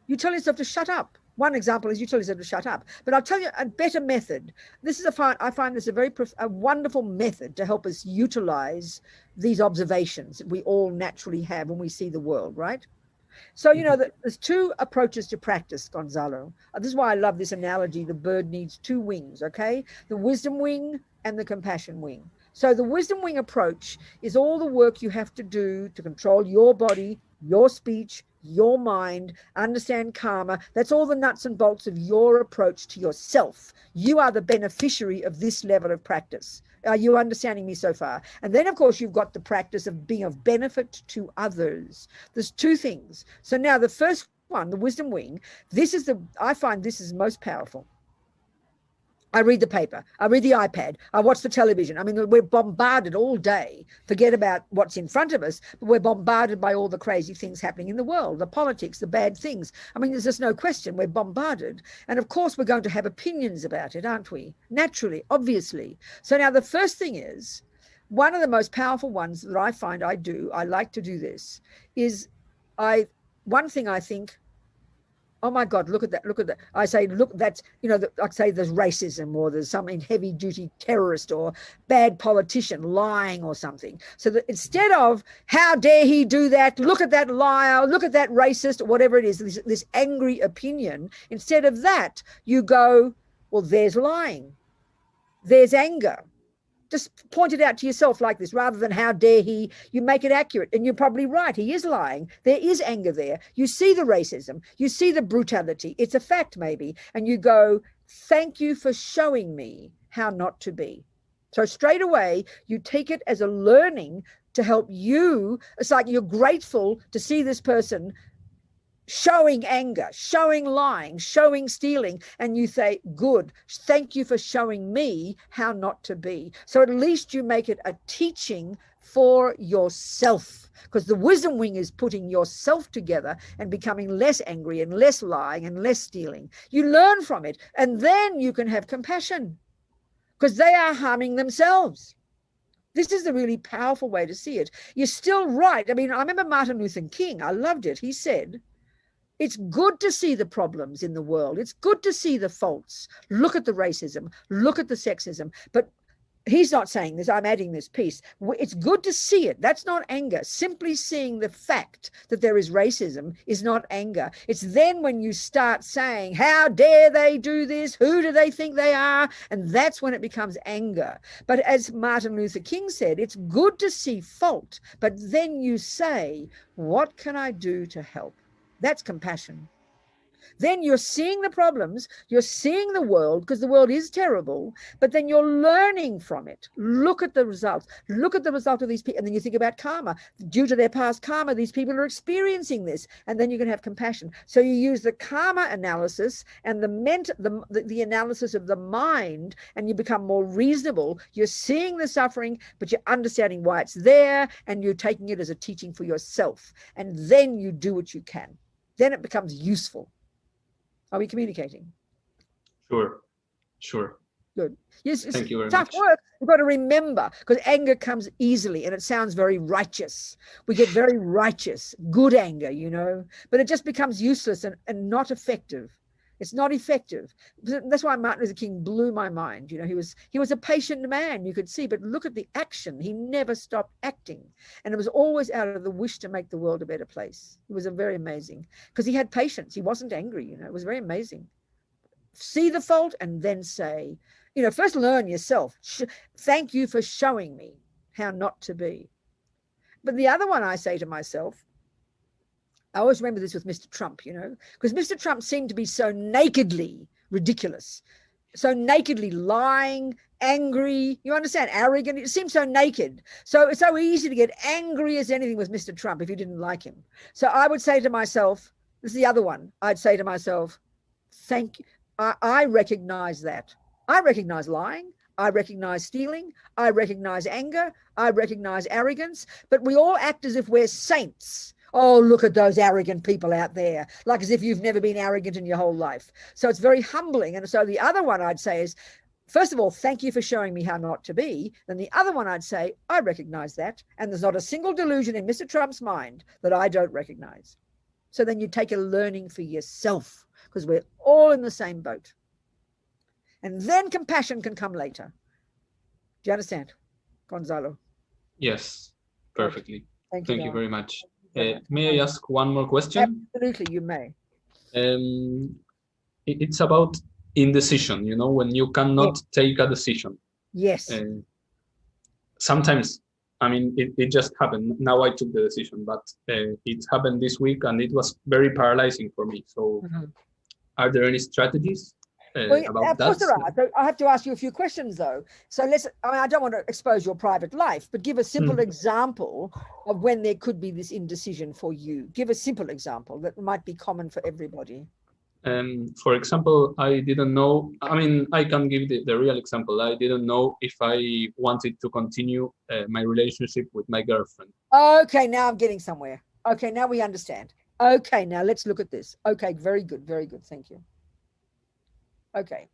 you tell yourself to shut up. One example is you tell yourself to shut up. But I'll tell you a better method. This is I find this a wonderful method to help us utilize these observations that we all naturally have when we see the world, right? So, you know, there's two approaches to practice, Gonzalo. This is why I love this analogy. The bird needs two wings, okay? The wisdom wing and the compassion wing. So the wisdom wing approach is all the work you have to do to control your body, your speech, your mind, understand karma. That's all the nuts and bolts of your approach to yourself. You are the beneficiary of this level of practice. Are you understanding me so far? And then, of course, you've got the practice of being of benefit to others. There's two things. So now the first one, the wisdom wing, I find this is most powerful. I read the paper, I read the iPad, I watch the television. I mean, we're bombarded all day. Forget about what's in front of us, but we're bombarded by all the crazy things happening in the world, the politics, the bad things. I mean, there's just no question we're bombarded. And of course, we're going to have opinions about it, aren't we? Naturally, obviously. So now the first thing is, one of the most powerful ones that I find I like to do this, is one thing I think, oh my God, look at that. I say, look, that's, you know, I say there's racism, or there's some heavy duty terrorist or bad politician lying or something. So that instead of, how dare he do that? Look at that liar, look at that racist, or whatever it is, this angry opinion. Instead of that, you go, well, there's lying. There's anger. Just point it out to yourself like this, rather than how dare he. You make it accurate, and you're probably right. He is lying. There is anger there. You see the racism. You see the brutality. It's a fact, maybe. And you go, thank you for showing me how not to be. So straight away, you take it as a learning to help you. It's like you're grateful to see this person showing anger, showing lying, showing stealing, and you say, good, thank you for showing me how not to be. So at least you make it a teaching for yourself, because the wisdom wing is putting yourself together and becoming less angry and less lying and less stealing. You learn from it, and then you can have compassion, because they are harming themselves. This is the really powerful way to see it. You're still right. I mean, I remember Martin Luther King. I loved it. He said, it's good to see the problems in the world. It's good to see the faults. Look at the racism. Look at the sexism. But he's not saying this. I'm adding this piece. It's good to see it. That's not anger. Simply seeing the fact that there is racism is not anger. It's then when you start saying, how dare they do this? Who do they think they are? And that's when it becomes anger. But as Martin Luther King said, it's good to see fault. But then you say, what can I do to help? That's compassion. Then you're seeing the problems, you're seeing the world, because the world is terrible, but then you're learning from it. Look at the results. Look at the result of these people. And then you think about karma. Due to their past karma, these people are experiencing this. And then you can have compassion. So you use the karma analysis and the analysis of the mind, and you become more reasonable. You're seeing the suffering, but you're understanding why it's there, and you're taking it as a teaching for yourself. And then you do what you can. Then it becomes useful. Are we communicating? Sure. Sure. Good. Yes, it's Thank you very tough much. work. We've got to remember, because anger comes easily and it sounds very righteous. We get very righteous, good anger, you know, but it just becomes useless and not effective. It's not effective. That's why Martin Luther King blew my mind. You know, he was a patient man, you could see, but look at the action. He never stopped acting. And it was always out of the wish to make the world a better place. It was a very amazing, because he had patience. He wasn't angry, you know, it was very amazing. See the fault and then say, you know, first learn yourself. Thank you for showing me how not to be. But the other one I say to myself, I always remember this with Mr. Trump, you know, because Mr. Trump seemed to be so nakedly ridiculous, so nakedly lying, angry, you understand, arrogant. It seems so naked. So it's so easy to get angry as anything with Mr. Trump if you didn't like him. So I would say to myself, this is the other one, I'd say to myself, thank you. I recognize that. I recognize lying. I recognize stealing. I recognize anger. I recognize arrogance. But we all act as if we're saints. Oh, look at those arrogant people out there, like as if you've never been arrogant in your whole life. So it's very humbling. And so the other one I'd say is, first of all, thank you for showing me how not to be. Then the other one I'd say, I recognize that. And there's not a single delusion in Mr. Trump's mind that I don't recognize. So then you take a learning for yourself, because we're all in the same boat. And then compassion can come later. Do you understand, Gonzalo? Yes, perfectly. Thank Thank you very much. May I ask one more question? Absolutely, you may. It's about indecision, you know, when you cannot take a decision. Yes. Sometimes, I mean, it just happened. Now I took the decision, but it happened this week and it was very paralyzing for me. So are there any strategies about of course there are. So I have to ask you a few questions though. So I don't want to expose your private life, but give a simple example of when there could be this indecision for you. Give a simple example that might be common for everybody. For example, I didn't know, I mean, I can give the real example. I didn't know if I wanted to continue my relationship with my girlfriend. Okay, now I'm getting somewhere. Okay, now we understand. Okay, now let's look at this. Okay, very good, thank you. Okay.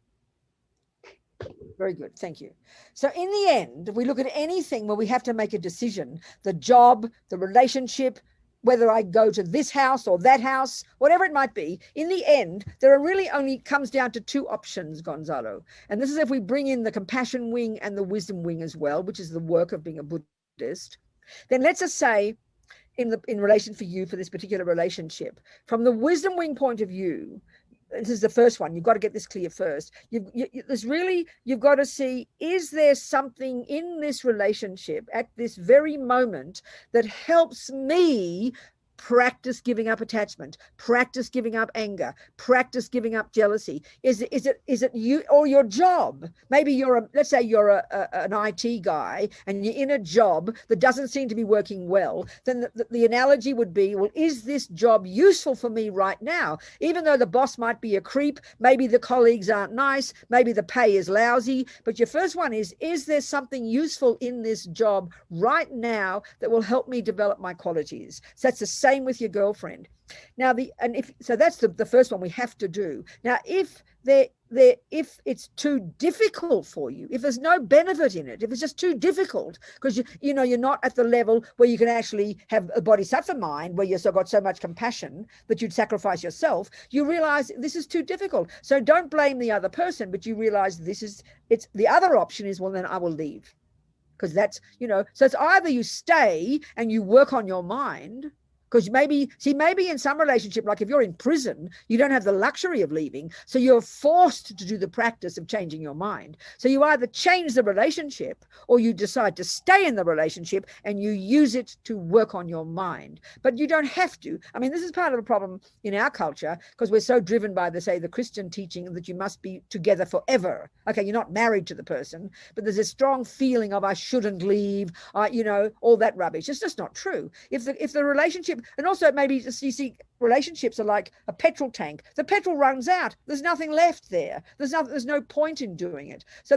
Very good, thank you. So in the end, if we look at anything where we have to make a decision, the job, the relationship, whether I go to this house or that house, whatever it might be, in the end, there are really only comes down to two options, Gonzalo. And this is if we bring in the compassion wing and the wisdom wing as well, which is the work of being a Buddhist. Then let's just say, in relation for you for this particular relationship, from the wisdom wing point of view, this is the first one. You've got to get this clear first. You've got to see, is there something in this relationship at this very moment that helps me practice giving up attachment, practice giving up anger, practice giving up jealousy? Is it you or your job? Maybe let's say you're an IT guy and you're in a job that doesn't seem to be working well. Then the analogy would be, well, is this job useful for me right now? Even though the boss might be a creep, maybe the colleagues aren't nice, maybe the pay is lousy, but your first one is there something useful in this job right now that will help me develop my qualities? So that's the same with your girlfriend. Now that's the first one we have to do. Now if it's too difficult for you, if there's no benefit in it, if it's just too difficult because you're not at the level where you can actually have a bodhisattva mind where you've got so much compassion that you'd sacrifice yourself, you realize this is too difficult. So don't blame the other person, but you realize it's the other option is, well, then I will leave. Because that's, so it's either you stay and you work on your mind, because maybe in some relationship, like if you're in prison, you don't have the luxury of leaving. So you're forced to do the practice of changing your mind. So you either change the relationship or you decide to stay in the relationship and you use it to work on your mind. But you don't have to. I mean, this is part of the problem in our culture because we're so driven by the Christian teaching that you must be together forever. Okay, you're not married to the person, but there's a strong feeling of I shouldn't leave, all that rubbish. It's just not true. If the relationship, and also maybe you see relationships are like a petrol tank. The petrol runs out. There's nothing left there. There's no point in doing it. So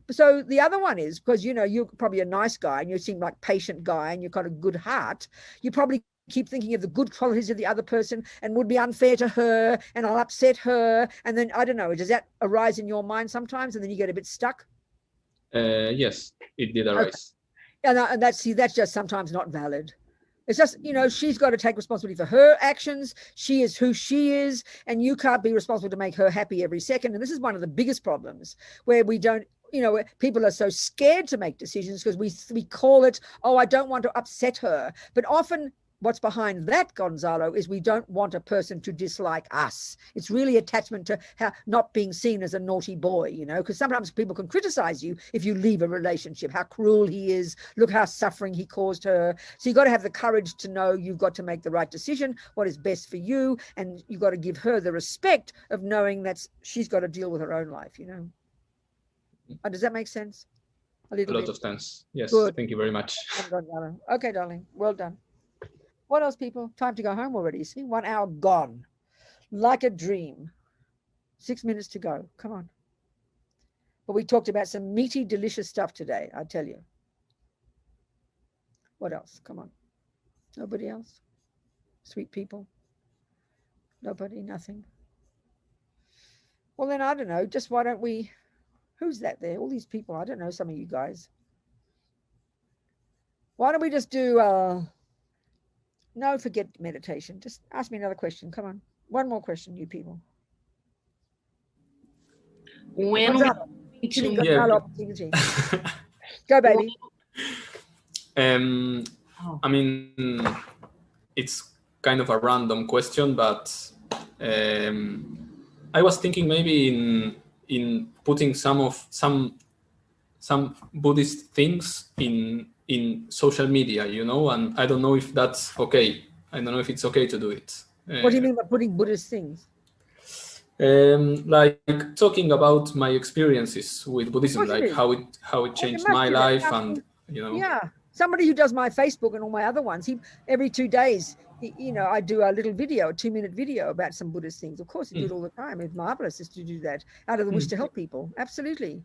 so the other one is because you're probably a nice guy and you seem like patient guy and you've got a good heart. You probably keep thinking of the good qualities of the other person and would be unfair to her and I'll upset her. And then, I don't know, does that arise in your mind sometimes and then you get a bit stuck? Yes, it did arise. Okay. And that's just sometimes not valid. It's just, she's got to take responsibility for her actions. She is who she is, and you can't be responsible to make her happy every second. And this is one of the biggest problems where we don't, people are so scared to make decisions because we call it, oh, I don't want to upset her. But often what's behind that, Gonzalo, is we don't want a person to dislike us. It's really attachment to not being seen as a naughty boy, because sometimes people can criticize you if you leave a relationship, how cruel he is, look how suffering he caused her. So you've got to have the courage to know you've got to make the right decision, what is best for you, and you've got to give her the respect of knowing that she's got to deal with her own life, Does that make sense? A lot of sense. Yes. Good. Thank you very much. Okay, darling. Well done. What else, people? Time to go home already. See, 1 hour gone. Like a dream. 6 minutes to go. Come on. But we talked about some meaty, delicious stuff today, I tell you. What else? Come on. Nobody else? Sweet people? Nobody? Nothing? Well, then, I don't know. Just why don't we... Who's that there? All these people. I don't know, some of you guys. Why don't we just do... No, forget meditation. Just ask me another question. Come on. One more question, you people. When Go, baby. I mean, it's kind of a random question, but I was thinking maybe in putting some Buddhist things in social media, and I don't know if that's okay. I don't know if it's okay to do it. What do you mean by putting Buddhist things? Like talking about my experiences with Buddhism, like how it changed my life, and Yeah, somebody who does my Facebook and all my other ones, every 2 days, I do a little video, a 2-minute video about some Buddhist things. Of course, you do it all the time. It's marvelous is to do that out of the wish to help people. Absolutely.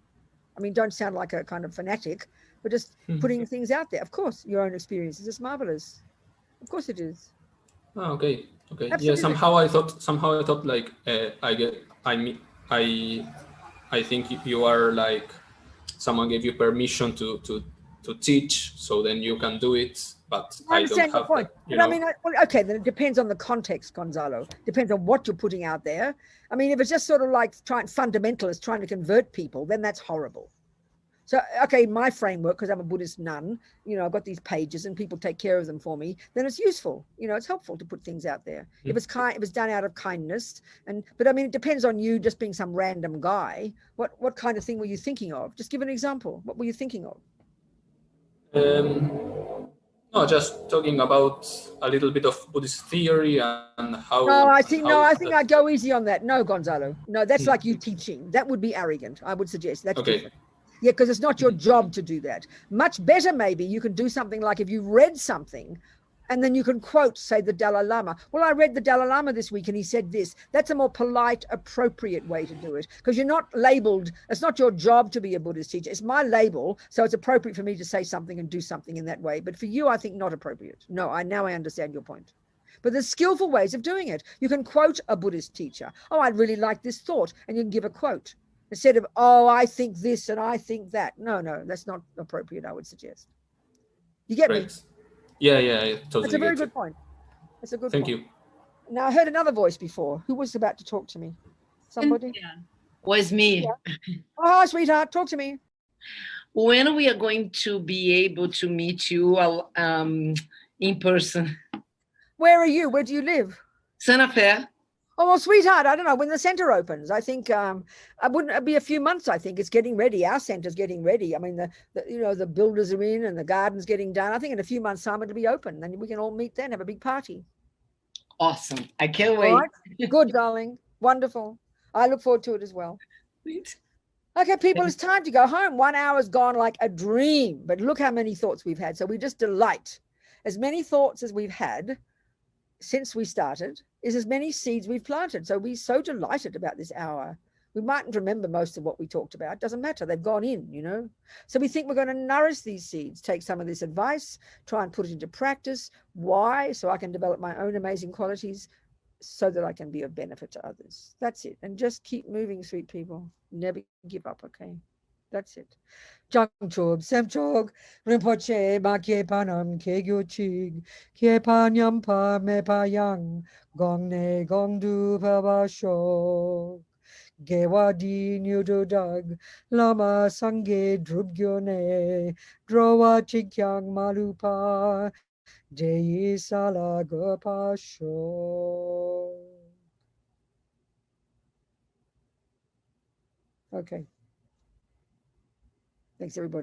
I mean, don't sound like a kind of fanatic, but just putting things out there. Of course, your own experiences. It's marvelous. Of course it is. Oh, okay. Absolutely. Yeah, somehow I thought like I think you are like someone gave you permission to teach, so then you can do it. But I don't have that, But I mean, okay, then it depends on the context, Gonzalo. Depends on what you're putting out there. I mean, if it's just sort of like fundamentalist trying to convert people, then that's horrible. So, okay, my framework, because I'm a Buddhist nun, I've got these pages and people take care of them for me, then it's useful. It's helpful to put things out there. If it's done out of kindness. But I mean, it depends on you just being some random guy. What kind of thing were you thinking of? Just give an example. What were you thinking of? No, just talking about a little bit of Buddhist theory and how. No, I think I'd go easy on that. No, Gonzalo. No, that's like you teaching. That would be arrogant. I would suggest that's okay. Different. Yeah, because it's not your job to do that. Much better, maybe you can do something like if you read something and then you can quote, say, the Dalai Lama. Well, I read the Dalai Lama this week and he said this. That's a more polite, appropriate way to do it because you're not labeled. It's not your job to be a Buddhist teacher. It's my label. So it's appropriate for me to say something and do something in that way. But for you, I think not appropriate. No, now I understand your point. But there's skillful ways of doing it. You can quote a Buddhist teacher. Oh, I really like this thought. And you can give a quote. Instead of, oh, I think this and I think that. No, that's not appropriate, I would suggest. You get me? Yeah, I totally. That's a very good point. That's a good point. Thank you. Now, I heard another voice before. Who was about to talk to me? Somebody? Yeah. Was me. Yeah. Oh, sweetheart, talk to me. When we are going to be able to meet you in person? Where are you? Where do you live? Santa Fe. Oh, well, sweetheart, I don't know when the center opens. I think it'd be a few months. I think it's getting ready. Our center's getting ready. I mean, the builders are in and the garden's getting done. I think in a few months' time it'll be open. Then we can all meet then, have a big party. Awesome! I can't wait. Right? Good, darling. Wonderful. I look forward to it as well. Okay, people, it's time to go home. 1 hour's gone like a dream. But look how many thoughts we've had. So we just delight. As many thoughts as we've had since we started is as many seeds we've planted. So we're so delighted about this hour. We mightn't remember most of what we talked about. Doesn't matter. They've gone in, you know. So we think we're going to nourish these seeds, take some of this advice, try and put it into practice. Why? So I can develop my own amazing qualities so that I can be of benefit to others. That's it. And just keep moving, sweet people. Never give up, okay? That's it. Jangchob, Semchog, Rinpoche, Ma Kye Panam, Kegyo Chig, Kye Panyam Pa Me Pa Yang, Gong Ne Gong Du Pa Ba Shog. Gewadi Nyudo Dag, Lama Sange Drubgyone, Drowa Chikyang Malupa, Deyi Sala Gopa Sho. Okay. Thanks, everybody.